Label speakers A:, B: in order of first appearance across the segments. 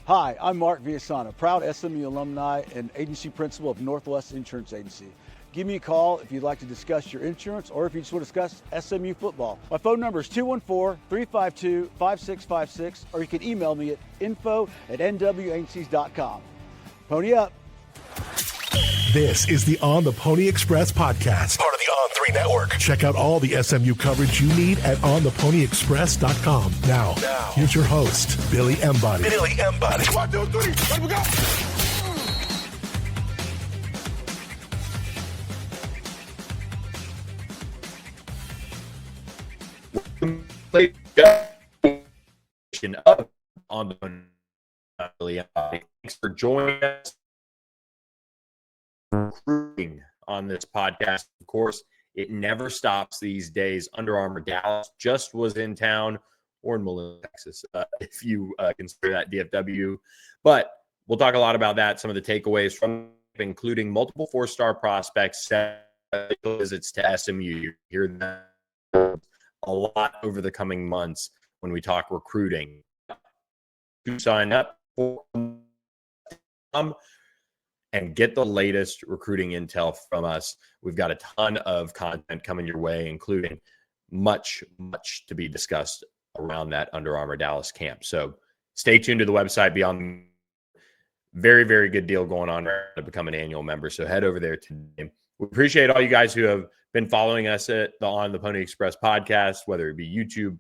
A: Hi, I'm Mark Villasana, proud SMU alumni and agency principal of Northwest Insurance Agency. Give me a call if you'd like to discuss your insurance or if you just want to discuss SMU football. My phone number is 214-352-5656, or you can email me at info@nwagencies.com. Pony up.
B: This is the On the Pony Express podcast, part of the On3 network. Check out all the SMU coverage you need at ontheponyexpress.com. Now, here's your host, Billy Embody.
C: 1, 2, 3, let me go.
D: Up on the Billy Embody. Thanks for joining us. Recruiting on this podcast. Of course, it never stops these days. Under Armour Dallas just was in town, or in Malone, Texas, if you consider that DFW. But we'll talk a lot about that, some of the takeaways from, including multiple four-star prospects, visits to SMU. You hear that a lot over the coming months when we talk recruiting. To sign up for and get the latest recruiting intel from us. We've got a ton of content coming your way, including much to be discussed around that Under Armour Dallas camp. So stay tuned to the website. Beyond very good deal going on to become an annual member. So head over there today. We appreciate all you guys who have been following us at the On the Pony Express podcast, whether it be YouTube,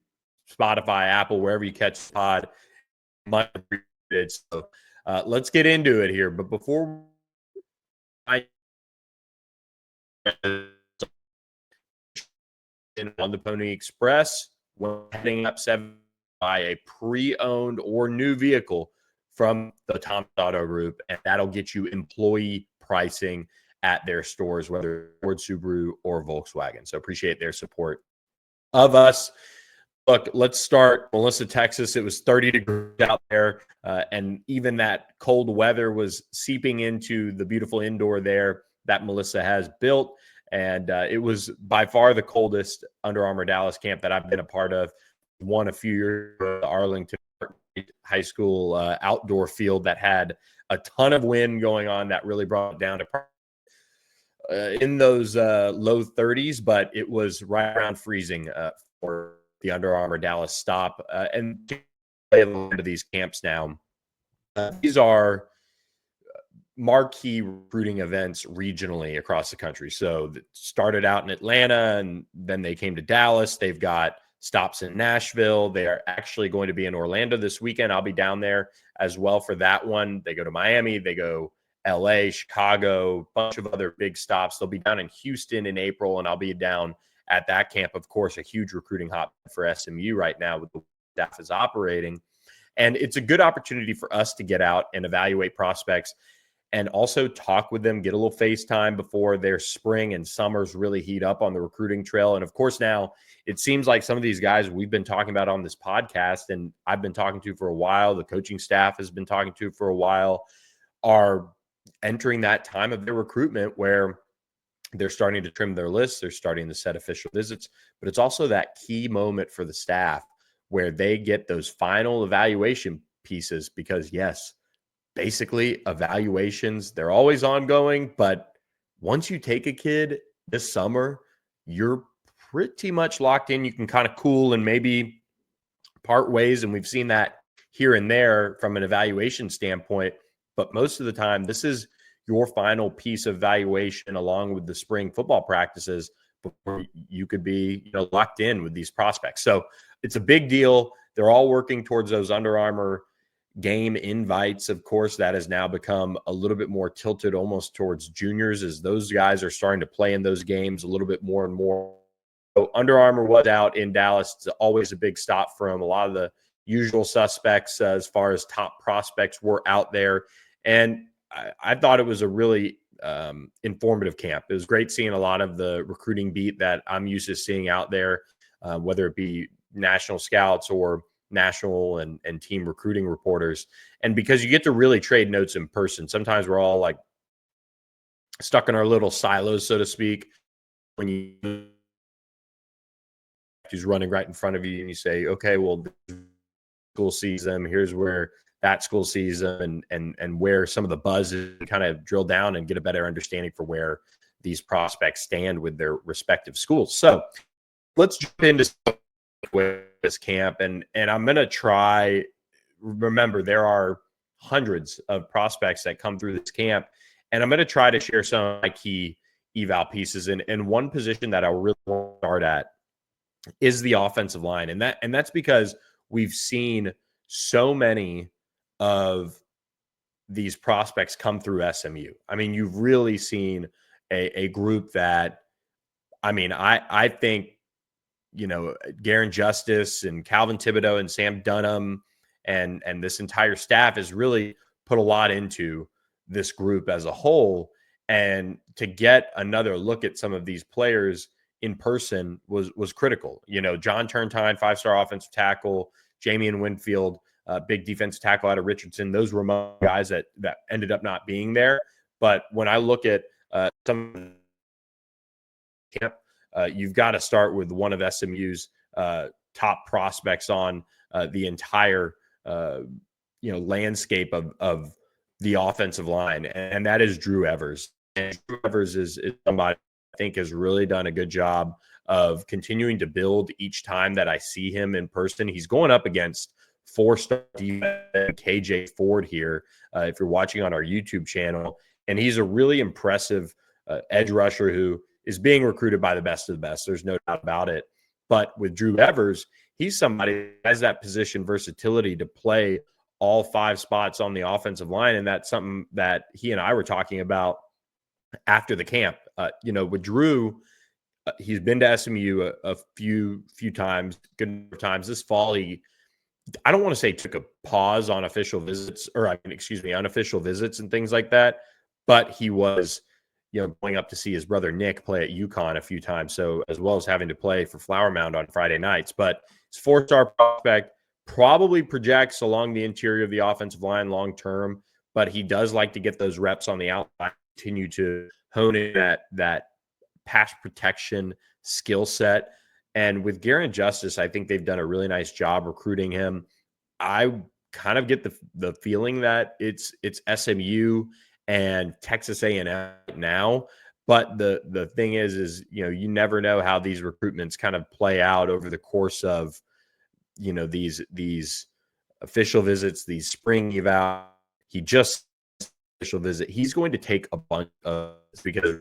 D: Spotify, Apple, wherever you catch the pod. Much appreciated. So let's get into it here. But before on the Pony Express, when heading up 7 by a pre-owned or new vehicle from the Thomas Auto Group, and that'll get you employee pricing at their stores, whether Ford, Subaru, or Volkswagen. So appreciate their support of us. Look, let's start Melissa, Texas. It was 30 degrees out there, and even that cold weather was seeping into the beautiful indoor there that Melissa has built. And it was by far the coldest Under Armour Dallas camp that I've been a part of. Won a few years ago, Arlington High School outdoor field that had a ton of wind going on that really brought it down to in those low 30s, but it was right around freezing for the Under Armour Dallas stop. And to these camps now, these are marquee recruiting events regionally across the country. So it started out in Atlanta, and then they came to Dallas. They've got stops in Nashville. They are actually going to be in Orlando this weekend. I'll be down there as well for that one. They go to Miami. They go LA, Chicago, bunch of other big stops. They'll be down in Houston in April, and I'll be down at that camp. Of course, a huge recruiting hot for SMU right now with the staff is operating. And it's a good opportunity for us to get out and evaluate prospects and also talk with them, get a little FaceTime before their spring and summers really heat up on the recruiting trail. And of course, now it seems like some of these guys we've been talking about on this podcast and I've been talking to for a while, the coaching staff has been talking to for a while, are entering that time of their recruitment where they're starting to trim their lists. They're starting to set official visits, but it's also that key moment for the staff where they get those final evaluation pieces because yes, basically evaluations, they're always ongoing, but once you take a kid this summer, you're pretty much locked in. You can kind of cool and maybe part ways. And we've seen that here and there from an evaluation standpoint, but most of the time, this is your final piece of evaluation along with the spring football practices before you could be, locked in with these prospects. So it's a big deal. They're all working towards those Under Armour game invites. Of course, that has now become a little bit more tilted almost towards juniors as those guys are starting to play in those games a little bit more and more. So Under Armour was out in Dallas. It's always a big stop from a lot of the usual suspects as far as top prospects were out there. And I thought it was a really informative camp. It was great seeing a lot of the recruiting beat that I'm used to seeing out there, whether it be national scouts or national and team recruiting reporters. And because you get to really trade notes in person, sometimes we're all like stuck in our little silos, so to speak, when you who's running right in front of you and you say, okay, well, school sees them. Here's where that school season and where some of the buzz is, kind of drill down and get a better understanding for where these prospects stand with their respective schools. So let's jump into with this camp, and I'm going to try. Remember, there are hundreds of prospects that come through this camp, and I'm going to try to share some of my key eval pieces. And one position that I really want to start at is the offensive line, and that's because we've seen so many of these prospects come through SMU. I mean, you've really seen a group that, I mean, I think, you know, Garen Justice and Calvin Thibodeau and Sam Dunham and this entire staff has really put a lot into this group as a whole. And to get another look at some of these players in person was critical. You know, John Turntine, 5-star offensive tackle, Jamian Winfield, big defensive tackle out of Richardson. Those were guys that ended up not being there. But when I look at some camp, you've got to start with one of SMU's top prospects on the entire landscape of the offensive line, and that is Drew Evers. And Drew Evers is somebody I think has really done a good job of continuing to build each time that I see him in person. He's going up against 4-star defense KJ Ford here, if you're watching on our YouTube channel, and he's a really impressive edge rusher who is being recruited by the best of the best. There's no doubt about it. But with Drew Evers, he's somebody who has that position versatility to play all 5 spots on the offensive line. And that's something that he and I were talking about after the camp. With Drew, he's been to SMU a few times, good times. This fall, I don't want to say took a pause on unofficial visits and things like that, but he was, going up to see his brother Nick play at UConn a few times. So as well as having to play for Flower Mound on Friday nights, but his 4-star prospect probably projects along the interior of the offensive line long-term, but he does like to get those reps on the outside, continue to hone in that pass protection skill set. And with Garen Justice, I think they've done a really nice job recruiting him. I kind of get the feeling that it's SMU and Texas A&M now. But the thing is, you never know how these recruitments kind of play out over the course of, these official visits, these spring eval. He just official visit. He's going to take a bunch of, because,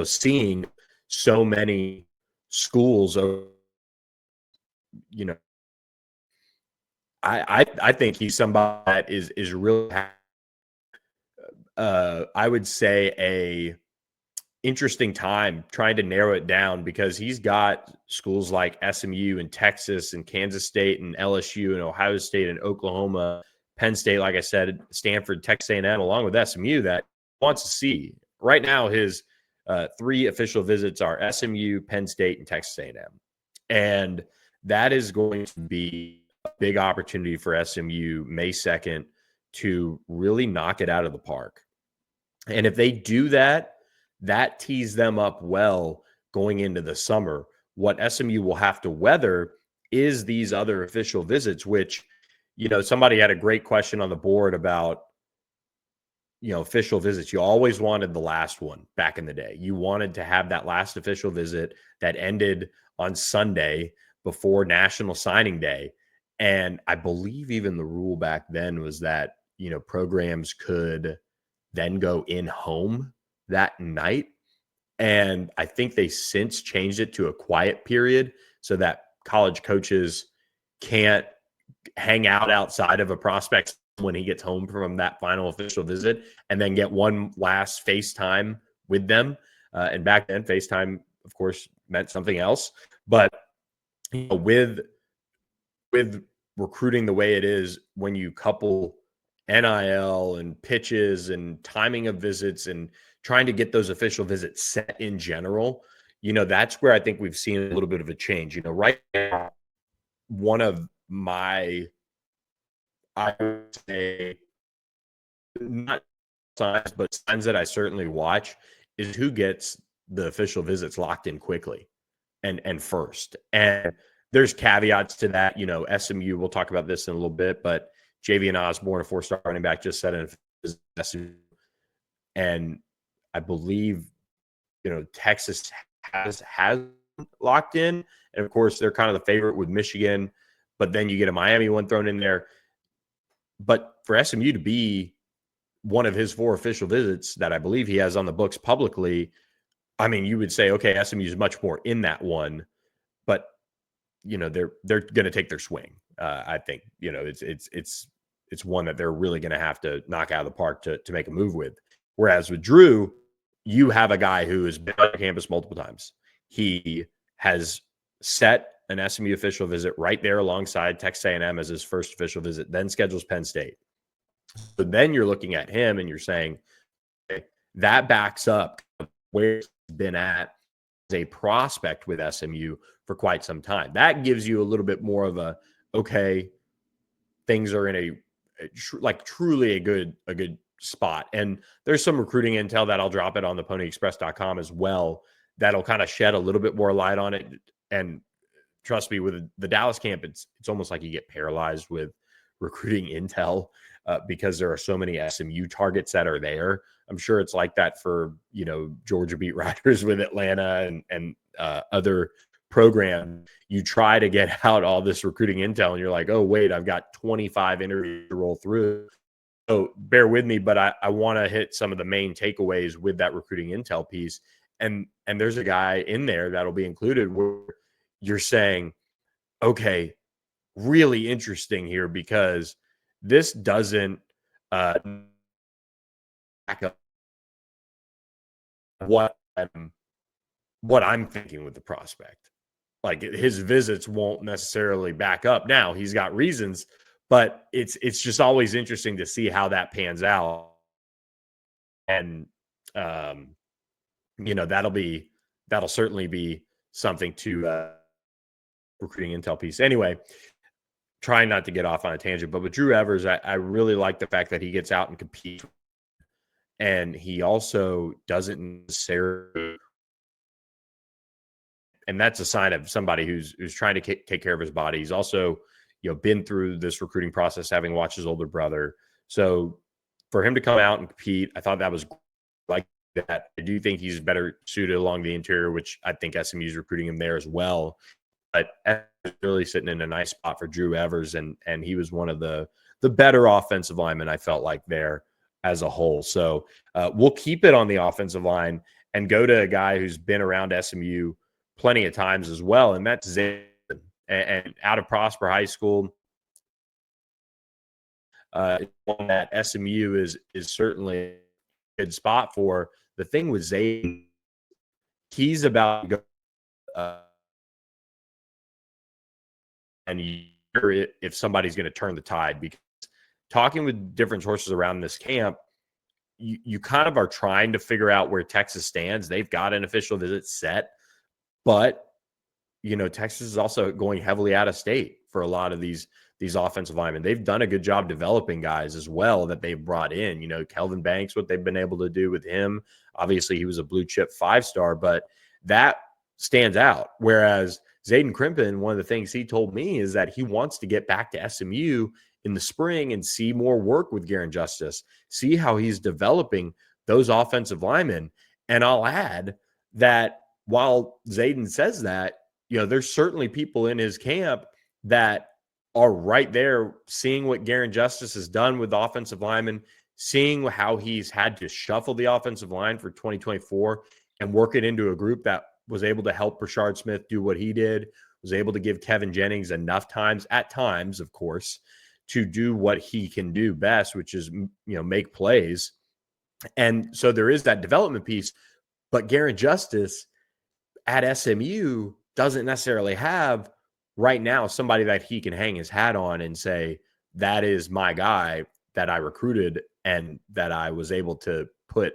D: seeing so many schools, I think he's somebody that is really, I would say, a interesting time trying to narrow it down, because he's got schools like SMU and Texas and Kansas State and LSU and Ohio State and Oklahoma, Penn State, like I said, Stanford, Texas A&M, along with SMU, that he wants to see. Right now, his 3 official visits are SMU, Penn State, and Texas A&M. And that is going to be a big opportunity for SMU May 2nd to really knock it out of the park. And if they do that, that tees them up well going into the summer. What SMU will have to weather is these other official visits, which, somebody had a great question on the board about, official visits. You always wanted the last one back in the day. You wanted to have that last official visit that ended on Sunday before National Signing Day. And I believe even the rule back then was that, programs could then go in home that night. And I think they since changed it to a quiet period so that college coaches can't hang out outside of a prospect when he gets home from that final official visit, and then get one last FaceTime with them. And back then, FaceTime, of course, meant something else. But with recruiting the way it is, when you couple NIL and pitches and timing of visits and trying to get those official visits set in general, that's where I think we've seen a little bit of a change. Right now, one of my, I would say, not signs, but signs that I certainly watch is who gets the official visits locked in quickly and first. And there's caveats to that. You know, SMU, we'll talk about this in a little bit, but Javian Osborne, a 4-star running back, just said in SMU. And I believe, you know, Texas has locked in. And of course, they're kind of the favorite with Michigan, but then you get a Miami one thrown in there. But for SMU to be one of his 4 official visits that I believe he has on the books publicly, I mean, you would say, okay, SMU is much more in that one, but you know, they're going to take their swing. I think, you know, it's one that they're really going to have to knock out of the park to make a move with. Whereas with Drew, you have a guy who has been on campus multiple times. He has set an SMU official visit right there alongside Texas A&M as his first official visit, then schedules Penn State. So then you're looking at him and you're saying, okay, that backs up where he's been at as a prospect with SMU for quite some time. That gives you a little bit more of a, okay, things are in truly a good spot. And there's some recruiting intel that I'll drop it on the ponyexpress.com as well. That'll kind of shed a little bit more light on it. And trust me, with the Dallas camp, it's almost like you get paralyzed with recruiting intel because there are so many SMU targets that are there. I'm sure it's like that for, you know, Georgia beat writers with Atlanta and other programs. You try to get out all this recruiting intel and you're like, oh, wait, I've got 25 interviews to roll through. So bear with me, but I want to hit some of the main takeaways with that recruiting intel piece. And there's a guy in there that'll be included where you're saying, okay, really interesting here because this doesn't back up what I'm thinking with the prospect. Like his visits won't necessarily back up. Now he's got reasons, but it's just always interesting to see how that pans out. And you know, that'll certainly be something to recruiting intel piece. Anyway, trying not to get off on a tangent, but with Drew Evers, I really like the fact that he gets out and competes. And he also doesn't necessarily, and that's a sign of somebody who's trying to take care of his body. He's also, you know, been through this recruiting process, having watched his older brother. So for him to come out and compete, I thought that was like that. I do think he's better suited along the interior, which I think SMU is recruiting him there as well. But really sitting in a nice spot for Drew Evers, and he was one of the better offensive linemen I felt like there as a whole. So we'll keep it on the offensive line and go to a guy who's been around SMU plenty of times as well, and that's Zayden. And out of Prosper High School, one that SMU is certainly a good spot for. The thing with Zayden, he's about to go. And if somebody's going to turn the tide, because talking with different sources around this camp, you kind of are trying to figure out where Texas stands. They've got an official visit set, but you know, Texas is also going heavily out of state for a lot of these offensive linemen. They've done a good job developing guys as well that they've brought in. You know, Kelvin Banks, what they've been able to do with him. Obviously, he was a blue chip 5-star, but that stands out. Whereas Zayden Crimpin, one of the things he told me is that he wants to get back to SMU in the spring and see more work with Garen Justice, see how he's developing those offensive linemen. And I'll add that while Zayden says that, you know, there's certainly people in his camp that are right there seeing what Garen Justice has done with offensive linemen, seeing how he's had to shuffle the offensive line for 2024 and work it into a group that was able to help Rashard Smith do what he did, was able to give Kevin Jennings enough times, at times, of course, to do what he can do best, which is, you know, make plays. And so there is that development piece, but Garen Justice at SMU doesn't necessarily have right now somebody that he can hang his hat on and say, that is my guy that I recruited and that I was able to put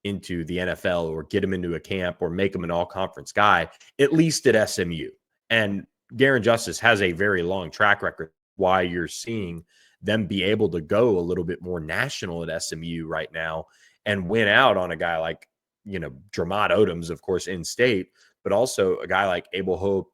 D: into the NFL or get him into a camp or make him an all-conference guy, at least at SMU. And Garen Justice has a very long track record, why you're seeing them be able to go a little bit more national at SMU right now and win out on a guy like, you know, Dramont Odoms, of course, in state, but also a guy like Abel Hope,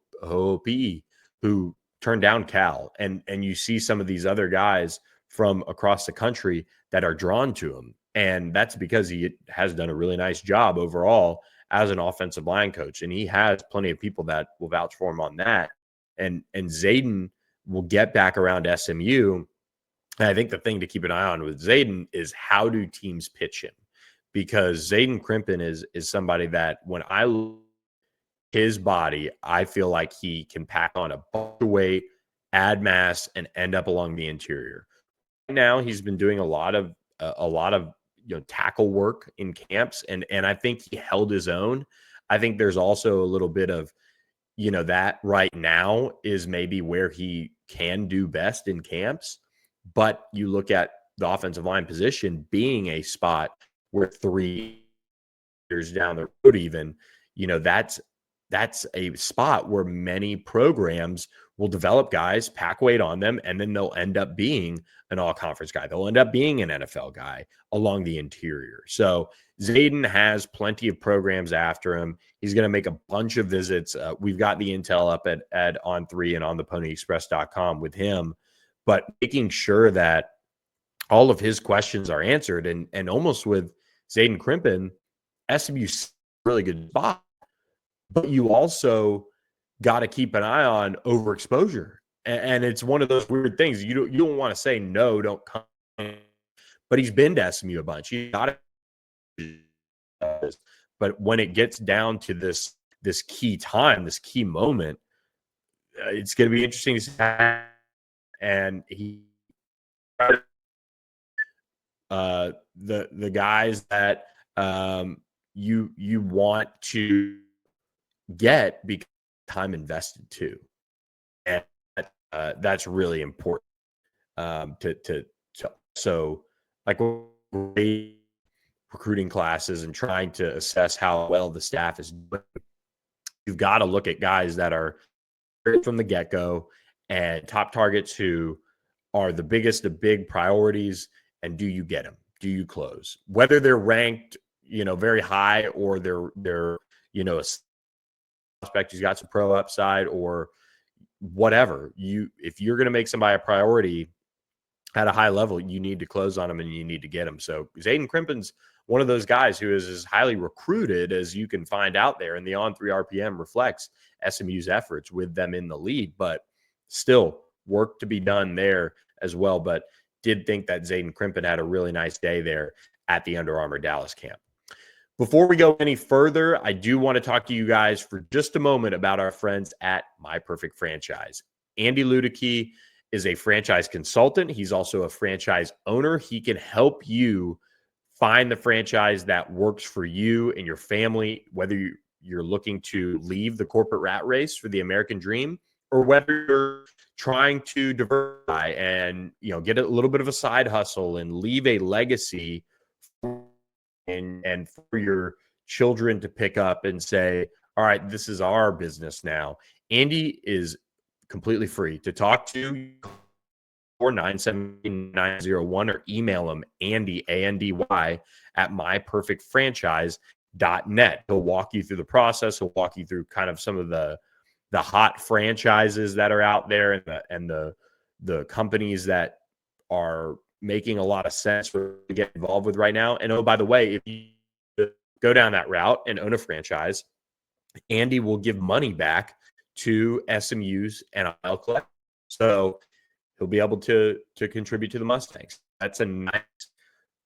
D: who turned down Cal, and you see some of these other guys from across the country that are drawn to him. And that's because he has done a really nice job overall as an offensive line coach. And he has plenty of people that will vouch for him on that. And Zayden will get back around SMU. And I think the thing to keep an eye on with Zayden is how do teams pitch him? Because Zayden Crimpin is somebody that when I look at his body, I feel like he can pack on a bunch of weight, add mass, and end up along the interior. Right now, he's been doing a lot of tackle work in camps, and I think he held his own. I think there's also a little bit of that right now is maybe where he can do best in camps. But you look at the offensive line position being a spot where 3 years down the road, even, that's a spot where many programs will develop guys, pack weight on them, and then they'll end up being an all-conference guy. They'll end up being an NFL guy along the interior. So Zayden has plenty of programs after him. He's going to make a bunch of visits. We've got the intel up at On3 and on the ponyexpress.com with him, but making sure that all of his questions are answered. And almost with Zayden Crimpin, SMU's a really good spot, but you also got to keep an eye on overexposure. And it's one of those weird things. You don't want to say, no, don't come. But he's been to SMU a bunch. He got it. But when it gets down to this key time, this key moment, it's going to be interesting to see. And he the guys that you want to get because time invested too, and that's really important to so like recruiting classes and trying to assess how well the staff is doing. You've got to look at guys that are from the get-go and top targets who are the biggest of big priorities, and do you get them? Do you close? Whether they're ranked, very high, or they're a prospect who's got some pro upside or whatever. If you're going to make somebody a priority at a high level, you need to close on them and you need to get them. So Zayden Crimpin's one of those guys who is as highly recruited as you can find out there, and the On3 RPM reflects SMU's efforts with them in the lead, but still work to be done there as well. But did think that Zayden Crimpin had a really nice day there at the Under Armour Dallas camp. Before we go any further, I do want to talk to you guys for just a moment about our friends at My Perfect Franchise. Andy Ludicky is a franchise consultant. He's also a franchise owner. He can help you find the franchise that works for you and your family, whether you're looking to leave the corporate rat race for the American dream, or whether you're trying to diversify and get a little bit of a side hustle and leave a legacy and for your children to pick up and say, all right, this is our business now. Andy is completely free to talk to, or 97901, or email him, Andy, ANDY, at myperfectfranchise.net. He'll walk you through the process. He'll walk you through kind of some of the hot franchises that are out there and the companies that are making a lot of sense to get involved with right now. And oh, by the way, if you go down that route and own a franchise, Andy will give money back to SMU's NIL collector. So he'll be able to contribute to the Mustangs. That's a nice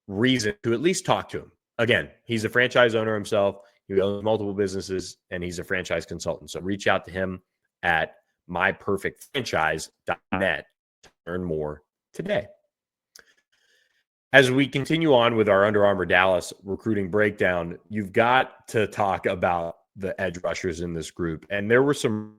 D: reason to at least talk to him. Again, he's a franchise owner himself. He owns multiple businesses, and he's a franchise consultant. So reach out to him at myperfectfranchise.net to learn more today. As we continue on with our Under Armour Dallas recruiting breakdown, you've got to talk about the edge rushers in this group. And there were some,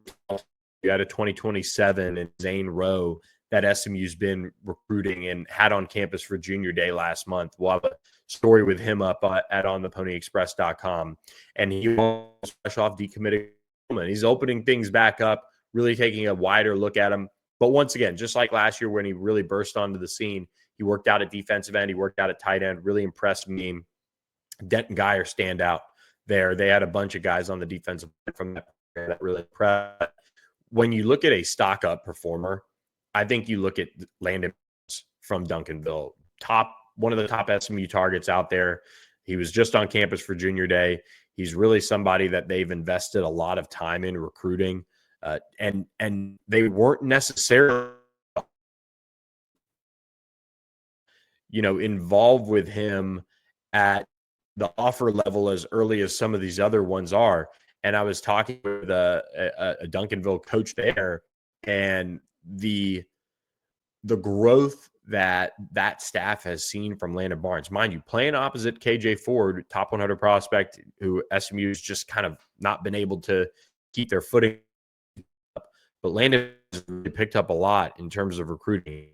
D: you had a 2027 and Zane Rowe that SMU's been recruiting and had on campus for junior day last month. We'll have a story with him up at ontheponyexpress.com. And he was fresh off decommitted. He's opening things back up, really taking a wider look at him. But once again, just like last year when he really burst onto the scene, he worked out at defensive end. He worked out at tight end. Really impressed me. Denton Geyer stand out there. They had a bunch of guys on the defensive end from that really impressed. when you look at a stock up performer, I think you look at Landon from Duncanville, one of the top SMU targets out there. He was just on campus for junior day. He's really somebody that they've invested a lot of time in recruiting, and they weren't necessarily, involved with him at the offer level as early as some of these other ones are. And I was talking with a Duncanville coach there, and the growth that staff has seen from Landon Barnes, mind you, playing opposite KJ Ford, top 100 prospect, who SMU has just kind of not been able to keep their footing up. But Landon has really picked up a lot in terms of recruiting.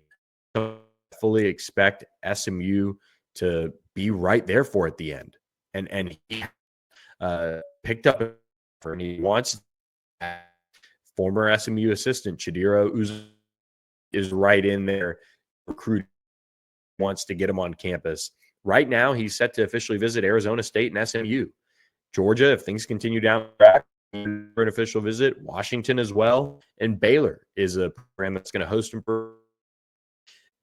D: I fully expect SMU to be right there for at the end. And he picked up, and he wants former SMU assistant Chidiro is right in there. Recruit wants to get him on campus. Right now, he's set to officially visit Arizona State and SMU. Georgia, if things continue down the track, for an official visit. Washington as well. And Baylor is a program that's going to host him.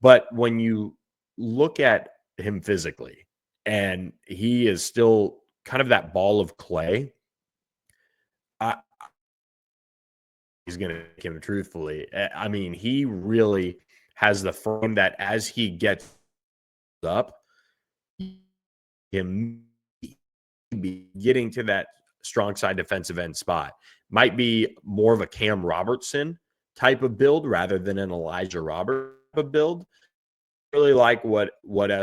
D: But when you look at him physically, and he is still kind of that ball of clay, he's going to make him truthfully. I mean, he really has the frame that as he gets up, him be getting to that strong side defensive end spot might be more of a Cam Robertson type of build rather than an Elijah Robert type of build. Really like what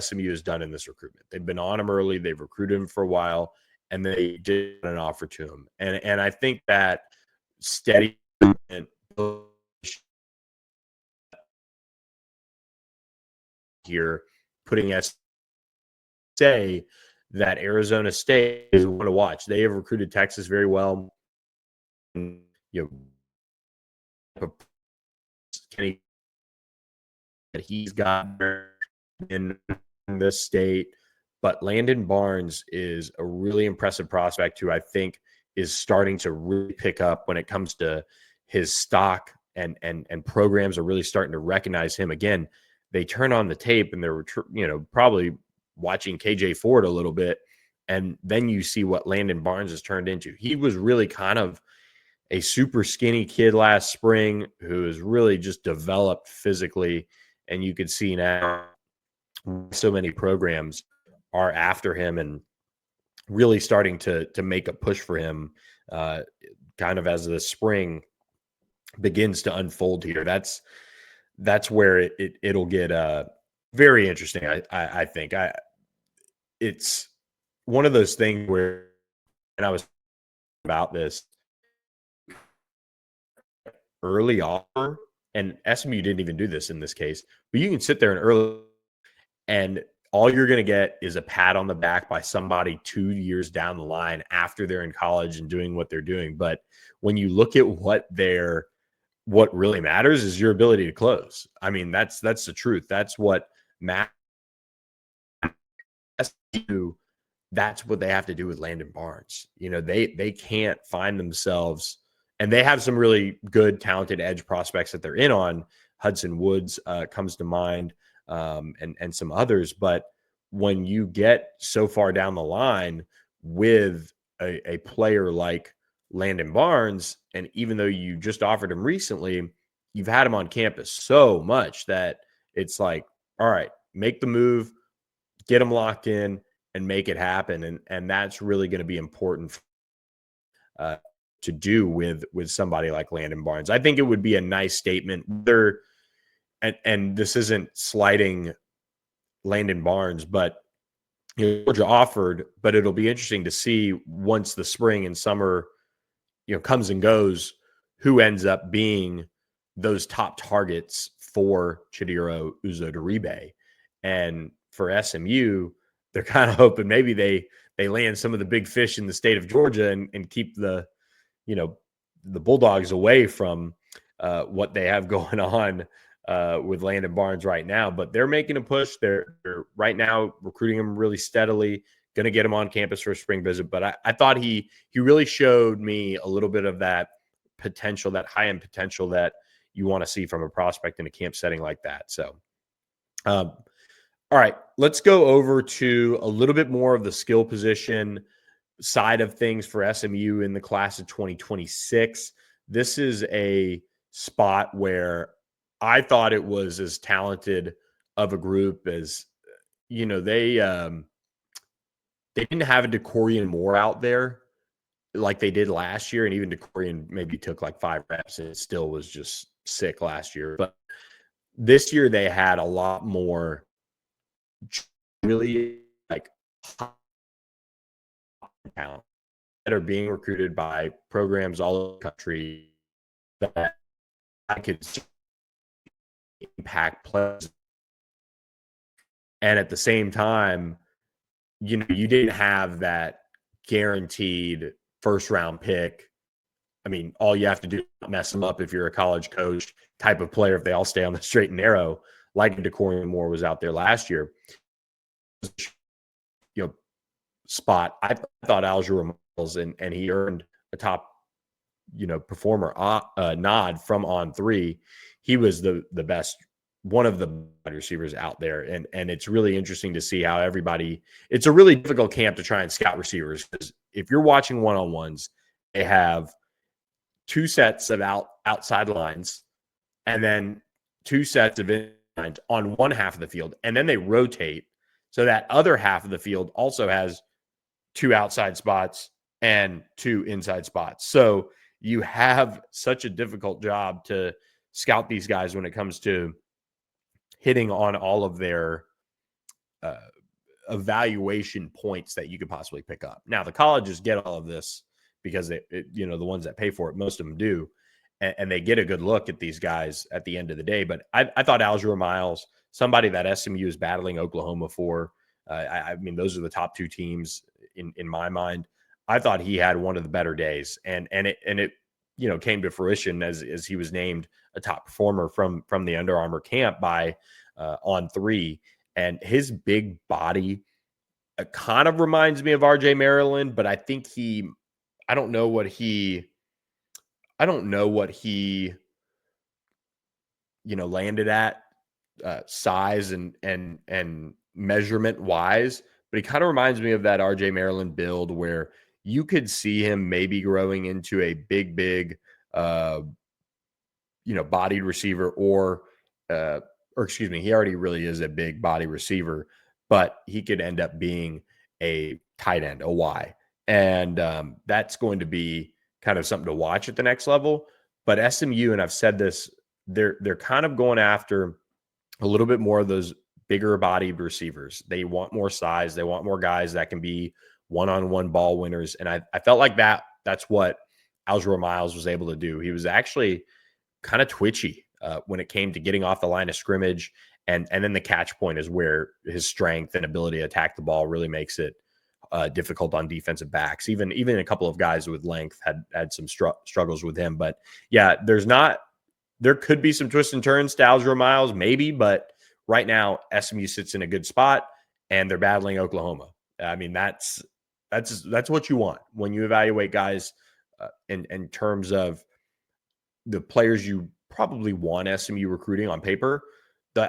D: SMU has done in this recruitment. They've been on him early. They've recruited him for a while, and they did an offer to him. And I think that steady and here putting us say that Arizona State is one to watch. They have recruited Texas very well. And, Kenny that he's got in this state, but Landon Barnes is a really impressive prospect who I think is starting to really pick up when it comes to his stock, and programs are really starting to recognize him. Again, they turn on the tape and they're probably watching KJ Ford a little bit, and then you see what Landon Barnes has turned into. He was really kind of a super skinny kid last spring who has really just developed physically, and you could see now so many programs are after him and really starting to make a push for him kind of as the spring begins to unfold here. That's where it'll get very interesting. I think it's one of those things where, and I was about this early offer, and SMU didn't even do this in this case, but you can sit there and early, and all you're going to get is a pat on the back by somebody 2 years down the line after they're in college and doing what they're doing. But when you look at what really matters is your ability to close. I mean, that's the truth. That's what matters. That's what they have to do with Landon Barnes. They can't find themselves, and they have some really good, talented edge prospects that they're in on. Hudson Woods comes to mind, and some others. But when you get so far down the line with a player like Landon Barnes, and even though you just offered him recently, you've had him on campus so much that it's like, all right, make the move, get him locked in, and make it happen. And that's really going to be important to do with somebody like Landon Barnes. I think it would be a nice statement. And this isn't slighting Landon Barnes, but Georgia offered, but it'll be interesting to see once the spring and summer comes and goes, who ends up being those top targets for Chidiro Uzodiribe. And for SMU, they're kind of hoping maybe they land some of the big fish in the state of Georgia and keep the Bulldogs away from what they have going on with Landon Barnes right now. But they're making a push. They're right now recruiting him really steadily, going to get him on campus for a spring visit. But I thought he really showed me a little bit of that potential, that high-end potential that you want to see from a prospect in a camp setting like that. So, all right, let's go over to a little bit more of the skill position side of things for SMU in the class of 2026. This is a spot where I thought it was as talented of a group as, they didn't have a DeCorian Moore out there like they did last year. And even DeCorian maybe took like 5 reps and it still was just sick last year. But this year they had a lot more really like talent that are being recruited by programs all over the country that I could impact players. And at the same time, you didn't have that guaranteed first round pick. I mean, all you have to do is not mess them up if you're a college coach type of player, if they all stay on the straight and narrow, like DeCorian Moore was out there last year. Spot. I thought Alger Miles, and he earned a top, performer nod from On 3. He was the best, one of the wide receivers out there. And it's really interesting to see how everybody, it's a really difficult camp to try and scout receivers, because if you're watching one-on-ones, they have 2 sets of outside lines and then 2 sets of in lines on one half of the field. And then they rotate. So that other half of the field also has 2 outside spots and 2 inside spots. So you have such a difficult job to scout these guys when it comes to hitting on all of their evaluation points that you could possibly pick up. Now, the colleges get all of this because the ones that pay for it, most of them do, and they get a good look at these guys at the end of the day. But I thought Alger Miles, somebody that SMU is battling Oklahoma for, I mean, those are the top 2 teams in my mind. I thought he had one of the better days, and it came to fruition as he was named a top performer from the Under Armour camp by On 3. And his big body kind of reminds me of RJ Maryland, but I think I don't know what he landed at size and measurement wise, but he kind of reminds me of that RJ Maryland build where you could see him maybe growing into a big bodied receiver, or excuse me, he already really is a big body receiver, but he could end up being a tight end, a Y. And that's going to be kind of something to watch at the next level. But SMU, and I've said this, they're kind of going after a little bit more of those bigger bodied receivers. They want more size. They want more guys that can be one-on-one ball winners. And I felt like that's what Alger Miles was able to do. He was actually kind of twitchy when it came to getting off the line of scrimmage. And then the catch point is where his strength and ability to attack the ball really makes it difficult on defensive backs. Even a couple of guys with length had some struggles with him. But yeah, there could be some twists and turns to Alger Miles, maybe, but right now SMU sits in a good spot and they're battling Oklahoma. I mean, that's what you want when you evaluate guys in terms of the players you probably want SMU recruiting on paper.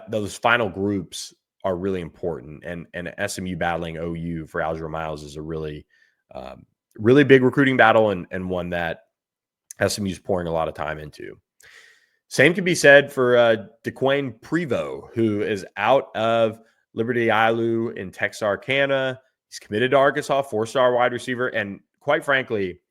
D: Those final groups are really important, and SMU battling OU for Alger Miles is a really big recruiting battle, and one that SMU is pouring a lot of time into. Same can be said for DeQuain Prevost, who is out of Liberty Ilu in Texarkana. He's committed to Arkansas, 4-star wide receiver. And quite frankly,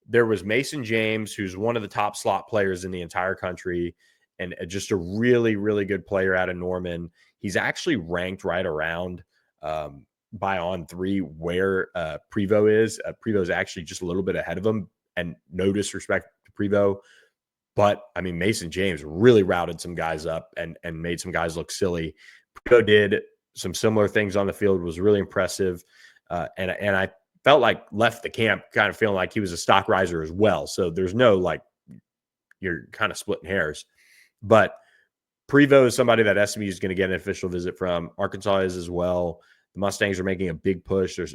D: there was Mason James, who's one of the top slot players in the entire country and just a really, really good player out of Norman. He's actually ranked right around by On 3 where Prevost is. Prevost is actually just a little bit ahead of him, and no disrespect to Prevost. But, I mean, Mason James really routed some guys up and made some guys look silly. Prevost did some similar things on the field, was really impressive. And I felt like left the camp kind of feeling like he was a stock riser as well. So there's no, like, you're kind of splitting hairs. But Prevost is somebody that SMU is going to get an official visit from. Arkansas is as well. The Mustangs are making a big push. There's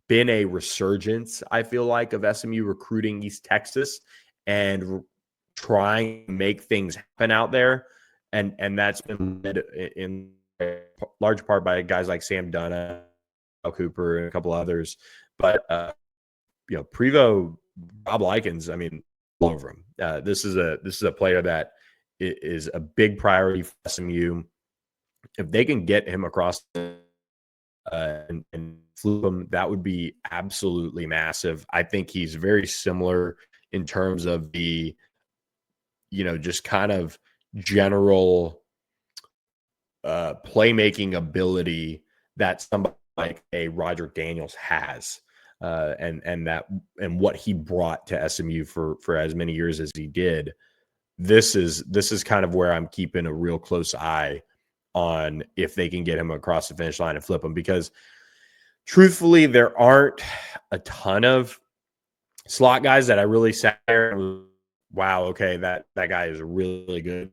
D: been a resurgence, I feel like, of SMU recruiting East Texas. and trying to make things happen out there. And that's been led in large part by guys like Sam Dunn, Cooper, and a couple others. But, Prevo, Rob Likens, I mean, all over him. This is a player that is a big priority for SMU. If they can get him across and flip him, that would be absolutely massive. I think he's very similar in terms of the, just kind of general playmaking ability that somebody like a Roger Daniels has, and what he brought to SMU for as many years as he did. This is kind of where I'm keeping a real close eye on if they can get him across the finish line and flip him, because truthfully, there aren't a ton of slot guys that I really sat there and was, wow, okay, that guy is really good.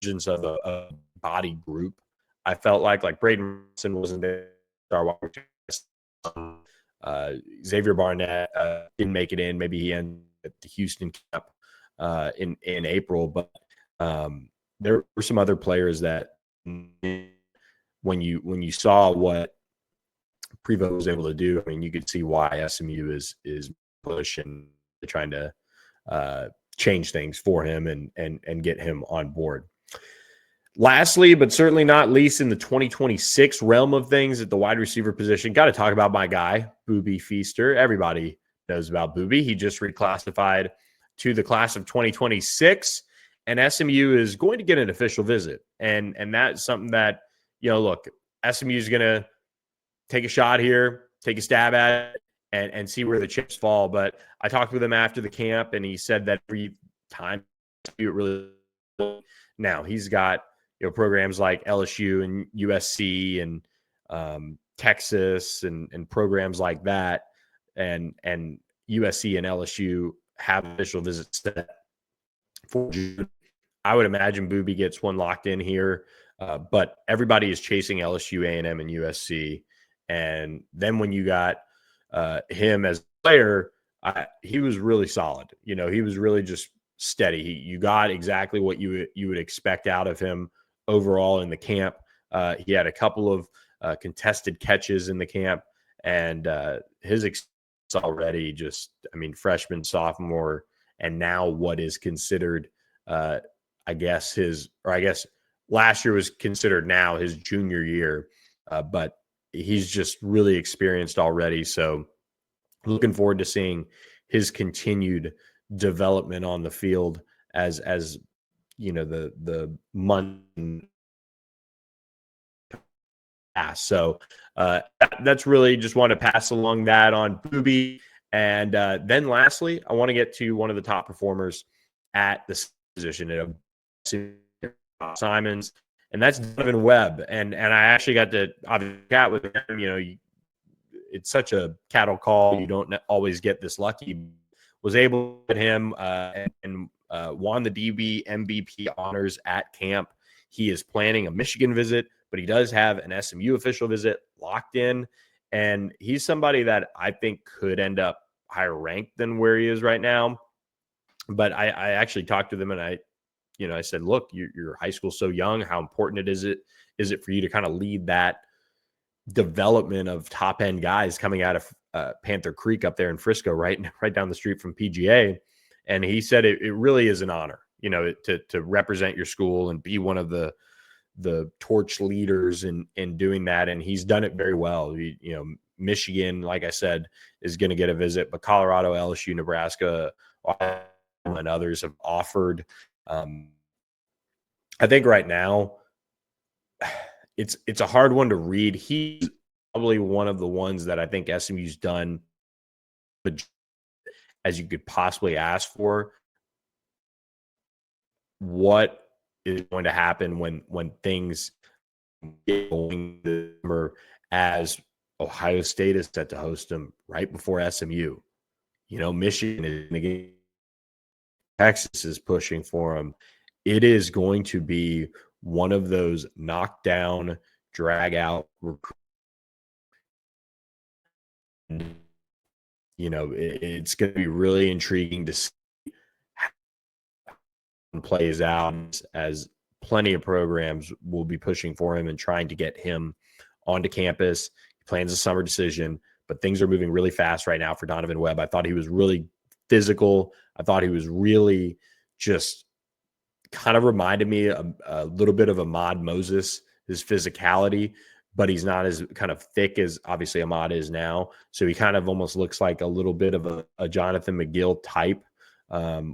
D: Of a body group, I felt like Braden Wilson wasn't there. Xavier Barnett didn't make it in. Maybe he ended at the Houston camp in April, but there were some other players that when you saw what Prevo was able to do, I mean, you could see why SMU is pushing, trying to change things for him and get him on board. Lastly, but certainly not least in the 2026 realm of things at the wide receiver position, got to talk about my guy, Boobie Feaster. Everybody knows about Boobie. He just reclassified to the class of 2026, and SMU is going to get an official visit. And that's something that, look, SMU is going to take a shot here, take a stab at it, and see where the chips fall. But I talked with him after the camp, and he said that every time it really now he's got programs like LSU and USC and Texas and programs like that, and USC and LSU have official visits set for June. I would imagine Boobie gets one locked in here, but everybody is chasing LSU, A&M, and USC. And then when you got him as a player, he was really solid. He was really just steady. You got exactly what you would expect out of him overall in the camp. He had a couple of contested catches in the camp, and his experience already just, freshman, sophomore, and now what is considered, I guess last year was considered now his junior year, but he's just really experienced already. So looking forward to seeing his continued development on the field as the month pass. So that's really just want to pass along that on Boobie. And then lastly, I want to get to one of the top performers at the position at Simons, and that's Donovan Webb. And I actually got to chat with him. It's such a cattle call. You don't always get this lucky. Was able to get him and won the DB MVP honors at camp. He is planning a Michigan visit, but he does have an SMU official visit locked in. And he's somebody that I think could end up higher ranked than where he is right now. But I actually talked to them, and I said, look, your high school's so young. How important is it for you to kind of lead that development of top end guys coming out of Panther Creek up there in Frisco, right down the street from PGA? And he said it really is an honor, to represent your school and be one of the torch leaders in doing that. And he's done it very well. Michigan, like I said, is going to get a visit, but Colorado, LSU, Nebraska, and others have offered. I think right now it's a hard one to read. He's probably one of the ones that I think SMU's done as you could possibly ask for. What is going to happen when things get going as Ohio State is set to host them right before SMU? Michigan is going to get, Texas is pushing for them. It is going to be one of those knockdown, drag out it's going to be really intriguing to see how it plays out, as plenty of programs will be pushing for him and trying to get him onto campus. He plans a summer decision, but things are moving really fast right now for Donovan Webb. I thought he was really physical. I thought he was really just kind of reminded me a little bit of Ahmad Moses, his physicality, but he's not as kind of thick as obviously Ahmad is now. So he kind of almost looks like a little bit of a Jonathan McGill type,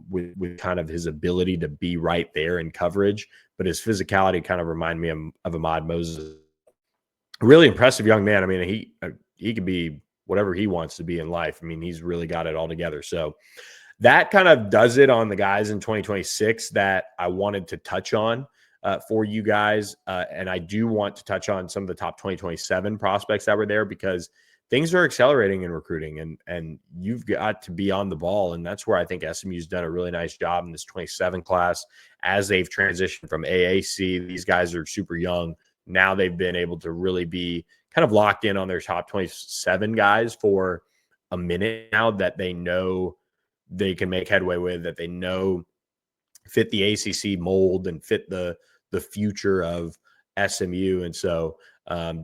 D: with kind of his ability to be right there in coverage. But his physicality kind of remind me of Ahmad Moses. Really impressive young man. I mean, he could be whatever he wants to be in life. I mean, he's really got it all together. So that kind of does it on the guys in 2026 that I wanted to touch on for you guys. And I do want to touch on some of the top 2027 prospects that were there, because things are accelerating in recruiting, and you've got to be on the ball. And that's where I think SMU's done a really nice job in this 27 class as they've transitioned from AAC. These guys are super young. Now they've been able to really be kind of locked in on their top 27 guys for a minute now, that they know they can make headway with, that they know fit the ACC mold and fit the future of SMU. And so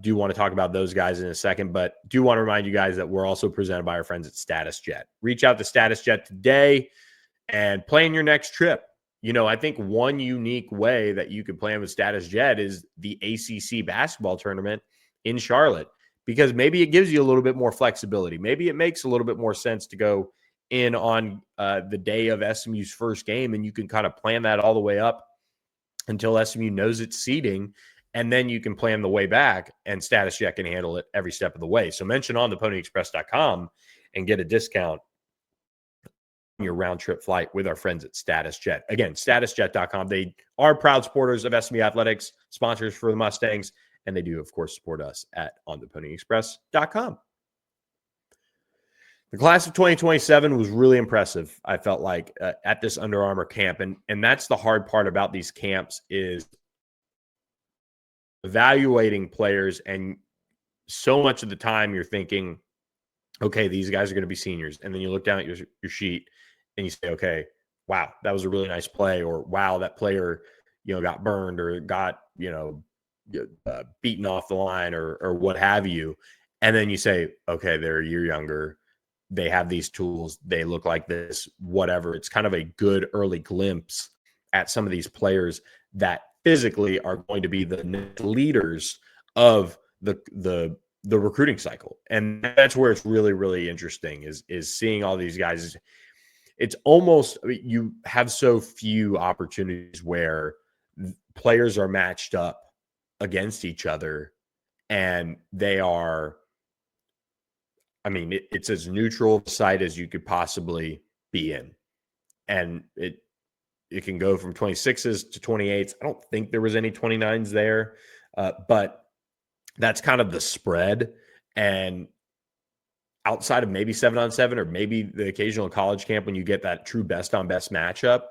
D: do want to talk about those guys in a second, but do want to remind you guys that we're also presented by our friends at Status Jet. Reach out to Status Jet today and plan your next trip. I think one unique way that you could plan with Status Jet is the ACC basketball tournament in Charlotte, because maybe it gives you a little bit more flexibility. Maybe it makes a little bit more sense to go in on the day of SMU's first game, and you can kind of plan that all the way up until SMU knows its seeding, and then you can plan the way back, and Status Jet can handle it every step of the way. So mention on theponyexpress.com and get a discount on your round trip flight with our friends at Status Jet. Again, statusjet.com. They are proud supporters of SMU Athletics, sponsors for the Mustangs, and they do, of course, support us at ontheponyexpress.com. The class of 2027 was really impressive, I felt like, at this Under Armour camp. And that's the hard part about these camps, is evaluating players. And so much of the time you're thinking, okay, these guys are going to be seniors. And then you look down at your sheet and you say, okay, wow, that was a really nice play. Or wow, that player, got burned or got, beaten off the line or what have you. And then you say, okay, they're a year younger. They have these tools. They look like this, whatever. It's kind of a good early glimpse at some of these players that physically are going to be the leaders of the recruiting cycle. And that's where it's really, really interesting is seeing all these guys. It's almost, you have so few opportunities where players are matched up against each other, and they are, it's as neutral a site as you could possibly be in. And it can go from 26s to 28s. I don't think there was any 29s there, but that's kind of the spread. And outside of maybe 7-on-7 or maybe the occasional college camp when you get that true best on best matchup,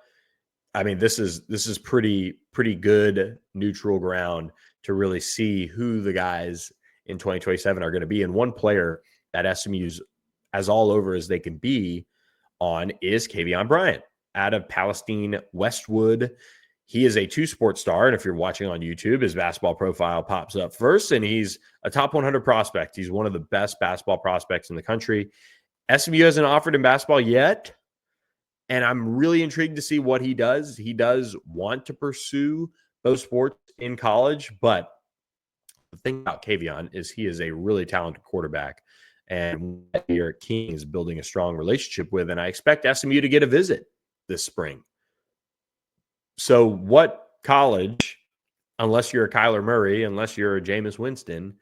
D: this is pretty good neutral ground to really see who the guys in 2027 are going to be. And one player that SMU's as all over as they can be on is Kavion Bryant out of Palestine Westwood. He is a two-sport star, and if you're watching on YouTube, his basketball profile pops up first, and he's a top 100 prospect. He's one of the best basketball prospects in the country. SMU hasn't offered him basketball yet, and I'm really intrigued to see what he does. He does want to pursue both sports in college, but the thing about Kavion is he is a really talented quarterback, and Eric King is building a strong relationship with, and I expect SMU to get a visit this spring. So what college, unless you're a Kyler Murray, unless you're a Jameis Winston,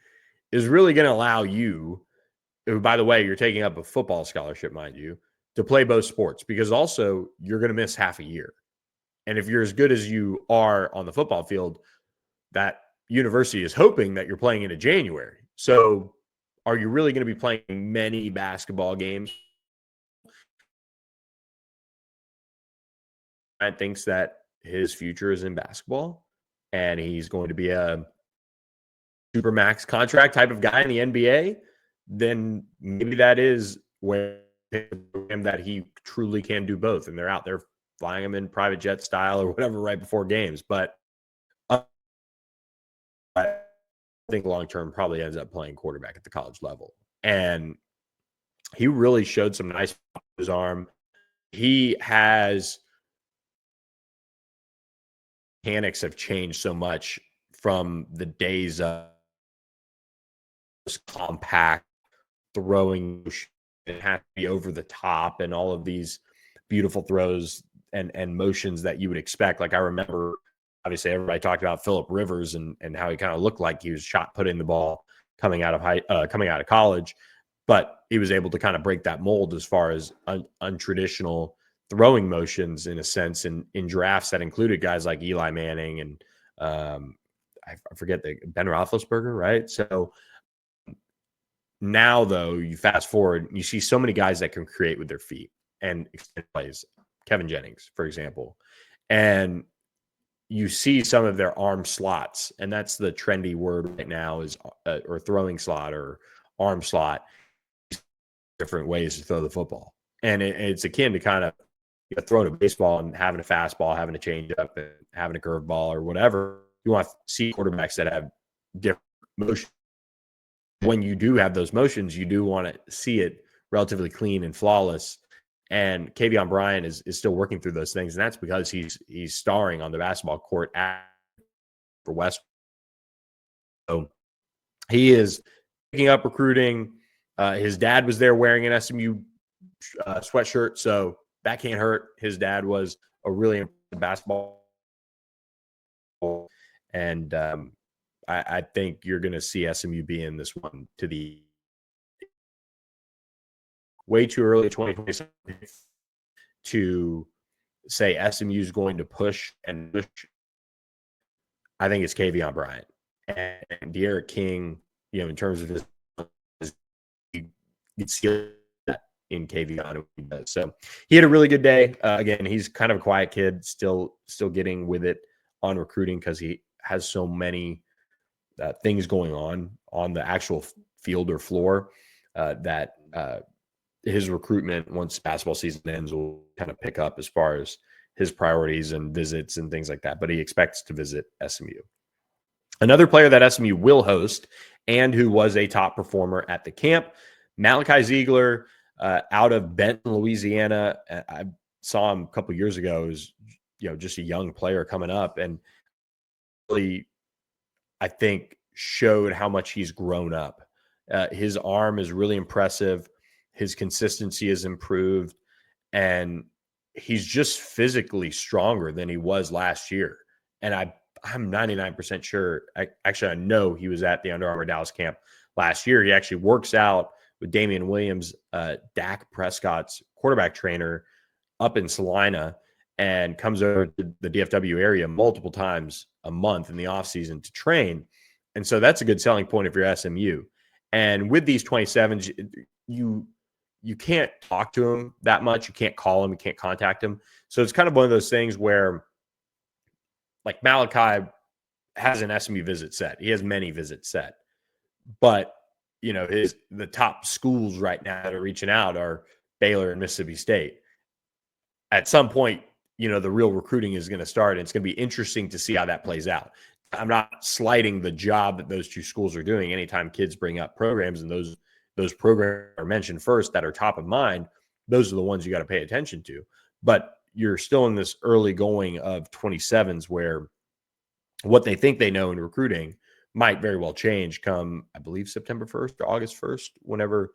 D: is really going to allow you, by the way, you're taking up a football scholarship, mind you, to play both sports, because also you're going to miss half a year. And if you're as good as you are on the football field, that university is hoping that you're playing into January. So are you really going to be playing many basketball games? I think that his future is in basketball, and he's going to be a supermax contract type of guy in the NBA, then maybe that is where program that he truly can do both. And they're out there flying him in private jet style or whatever right before games. But I think long-term probably ends up playing quarterback at the college level. And he really showed some nice with his arm. He has mechanics have changed so much from the days of compact throwing. It has to be over the top and all of these beautiful throws and motions that you would expect. Like I remember, obviously, everybody talked about Phillip Rivers and how he kind of looked like he was shot putting the ball coming out of college, but he was able to kind of break that mold as far as untraditional throwing motions in a sense in drafts that included guys like Eli Manning and I forget Ben Roethlisberger, right? So now, though, you fast forward, you see so many guys that can create with their feet and extend plays. Kevin Jennings, for example, and you see some of their arm slots, and that's the trendy word right now is or throwing slot or arm slot. Different ways to throw the football, and it's akin to kind of throwing a baseball and having a fastball, having a changeup, and having a curveball or whatever. You want to see quarterbacks that have different motions. When you do have those motions, you do want to see it relatively clean and flawless. And Kavion Bryant is still working through those things, and that's because he's starring on the basketball court for West. So he is picking up recruiting. His dad was there wearing an SMU sweatshirt, so that can't hurt. His dad was a really important basketball, and I think you're going to see SMU be in this one to the way too early 2027 to say SMU is going to push and push. I think it's Kavion Bryant and De'Aaron King. In terms of his you see that in Kavion. So he had a really good day. Again, he's kind of a quiet kid, still getting with it on recruiting because he has so many things going on the actual field or floor that his recruitment, once basketball season ends, will kind of pick up as far as his priorities and visits and things like that. But he expects to visit SMU. Another player that SMU will host and who was a top performer at the camp, Malachi Ziegler, out of Benton, Louisiana. I saw him a couple of years ago. He was, just a young player coming up, and really, I think, showed how much he's grown up. His arm is really impressive. His consistency has improved, and he's just physically stronger than he was last year. And I'm 99% sure. I know he was at the Under Armour Dallas camp last year. He actually works out with Damian Williams, Dak Prescott's quarterback trainer, up in Salina, and comes over to the DFW area multiple times a month in the offseason to train. And so that's a good selling point if you're SMU. And with these 27s, you can't talk to him that much. You can't call him. You can't contact him. So it's kind of one of those things where, like, Malachi has an SMU visit set. He has many visits set. But, the top schools right now that are reaching out are Baylor and Mississippi State. At some point, the real recruiting is going to start, and it's going to be interesting to see how that plays out. I'm not slighting the job that those two schools are doing. Anytime kids bring up programs and those programs are mentioned first that are top of mind, those are the ones you got to pay attention to. But you're still in this early going of 27s where what they think they know in recruiting might very well change come, I believe, September 1st or August 1st, whenever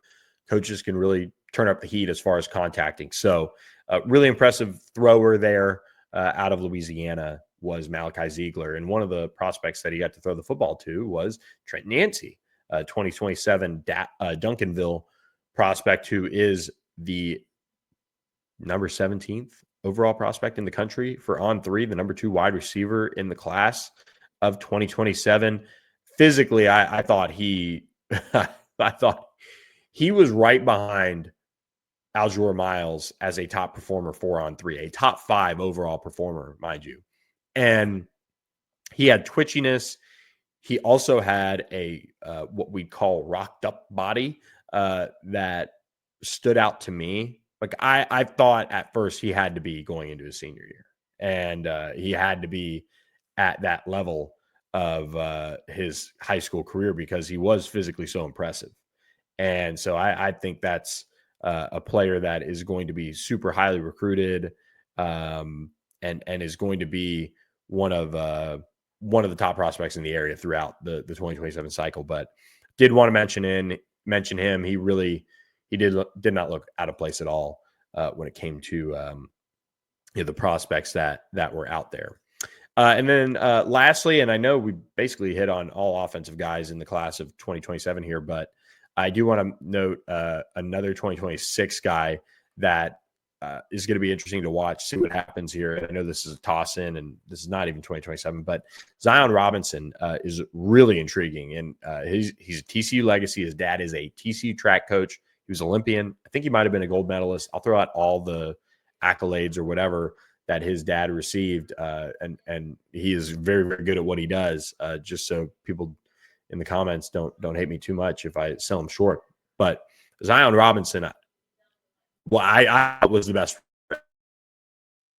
D: coaches can really turn up the heat as far as contacting. So really impressive thrower there out of Louisiana was Malachi Ziegler. And one of the prospects that he got to throw the football to was Trent Yancey, 2027 Duncanville prospect, who is the number 17th overall prospect in the country for On3, the number 2 wide receiver in the class of 2027. Physically, I thought he was right behind Aljur Miles as a top performer 4-on-3, a top 5 overall performer, mind you. And he had twitchiness. He also had a what we call rocked up body that stood out to me. Like I thought at first he had to be going into his senior year, and he had to be at that level of his high school career because he was physically so impressive. And so I think that's a player that is going to be super highly recruited, and is going to be one of the top prospects in the area throughout the 2027 cycle. But did want to mention him. He did not look out of place at all when it came to the prospects that were out there. And then lastly, and I know we basically hit on all offensive guys in the class of 2027 here, but I do want to note another 2026 guy that is going to be interesting to watch, see what happens here. I know this is a toss in, and this is not even 2027, but Zion Robinson is really intriguing. And he's a TCU legacy. His dad is a TCU track coach. He was Olympian. I think he might have been a gold medalist. I'll throw out all the accolades or whatever that his dad received. And he is very, very good at what he does, just so people in the comments don't hate me too much if I sell him short. But Zion Robinson, I was the best.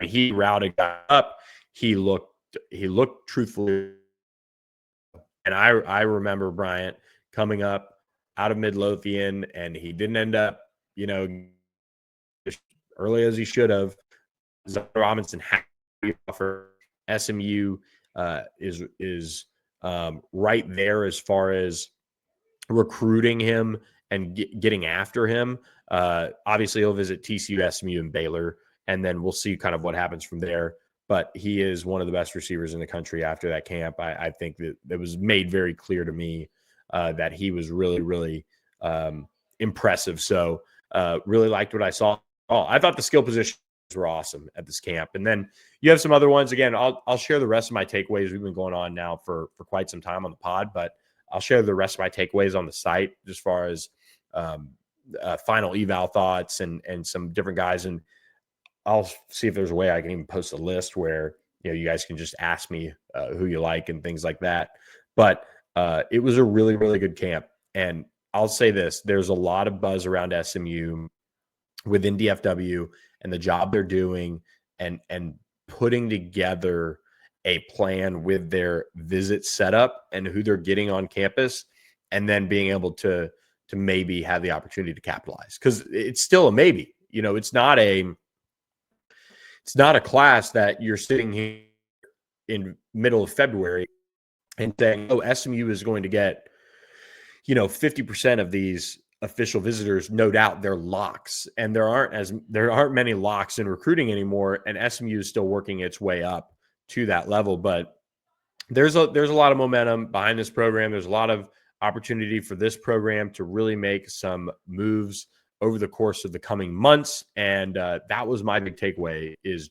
D: He routed up. He looked truthfully. And I remember Bryant coming up out of Midlothian, and he didn't end up, as early as he should have. Zion Robinson had to offer. SMU is right there as far as recruiting him and getting after him. Obviously, he'll visit TCU, SMU, and Baylor, and then we'll see kind of what happens from there. But he is one of the best receivers in the country after that camp. I think that it was made very clear to me that he was really, really impressive. So really liked what I saw. I thought the skill positions were awesome at this camp. And then you have some other ones. Again, I'll share the rest of my takeaways. We've been going on now for quite some time on the pod, but I'll share the rest of my takeaways on the site as far as final eval thoughts and some different guys. And I'll see if there's a way I can even post a list where, you guys can just ask me who you like and things like that. But it was a really, really good camp. And I'll say this, there's a lot of buzz around SMU within DFW and the job they're doing and putting together a plan with their visit setup and who they're getting on campus, and then being able to maybe have the opportunity to capitalize. Because it's still a maybe. It's not a class that you're sitting here in middle of February and saying, oh, SMU is going to get 50% of these official visitors. No doubt they're locks, and there aren't many locks in recruiting anymore, and SMU is still working its way up to that level. But there's a lot of momentum behind this program. There's a lot of opportunity for this program to really make some moves over the course of the coming months. And that was my big takeaway, is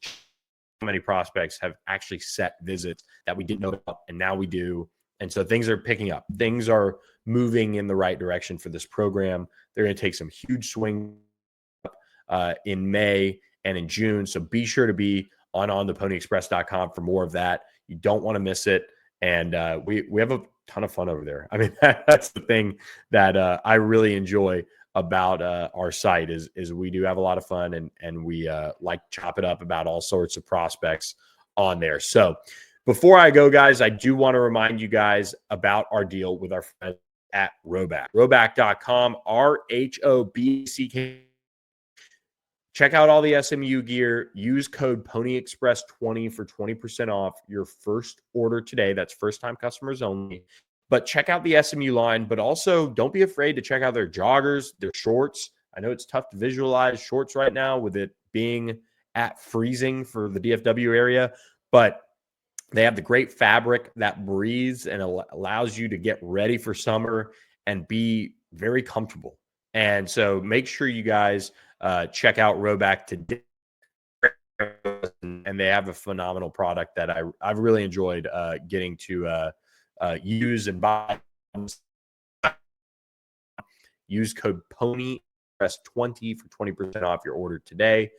D: how many prospects have actually set visits that we didn't know about, and now we do. And so things are picking up. Things are moving in the right direction for this program. They're going to take some huge swing in May and in June. So be sure to be on theponyexpress.com for more of that. You don't want to miss it. And we have a ton of fun over there. I mean, that's the thing that I really enjoy about our site is we do have a lot of fun, and we like to chop it up about all sorts of prospects on there. So before I go, guys, I do want to remind you guys about our deal with our friends at Roback. Roback.com, RHOBCK. Check out all the SMU gear. Use code PonyExpress20 for 20% off your first order today. That's first-time customers only. But check out the SMU line, but also don't be afraid to check out their joggers, their shorts. I know it's tough to visualize shorts right now with it being at freezing for the DFW area, but they have the great fabric that breathes and allows you to get ready for summer and be very comfortable. And so make sure you guys check out Roback today. And they have a phenomenal product that I've really enjoyed getting to use and buy. Use code PonyExpress20 for 20% off your order today.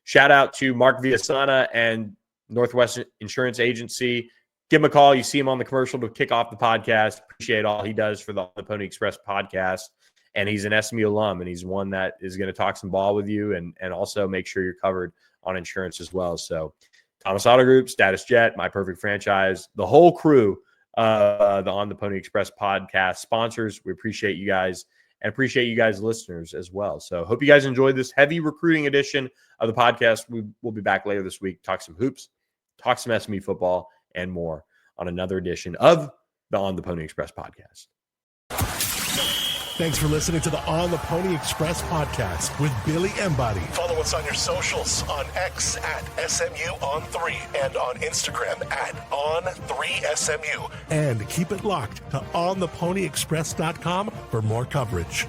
D: Shout out to Mark Villasana and Northwest Insurance Agency. Give him a call. You see him on the commercial to kick off the podcast. Appreciate all he does for the Pony Express podcast. And he's an SMU alum, and he's one that is going to talk some ball with you and also make sure you're covered on insurance as well. So Thomas Auto Group, Status Jet, My Perfect Franchise, the whole crew, the On the Pony Express podcast sponsors. We appreciate you guys and appreciate you guys listeners as well. So hope you guys enjoyed this heavy recruiting edition of the podcast. We'll be back later this week, talk some hoops, talk some SMU football, and more on another edition of the On the Pony Express podcast.
B: Thanks for listening to the On the Pony Express podcast with Billy Embody. Follow us on your socials on X at SMU_on3 and on Instagram at on3SMU. And keep it locked to ontheponyexpress.com for more coverage.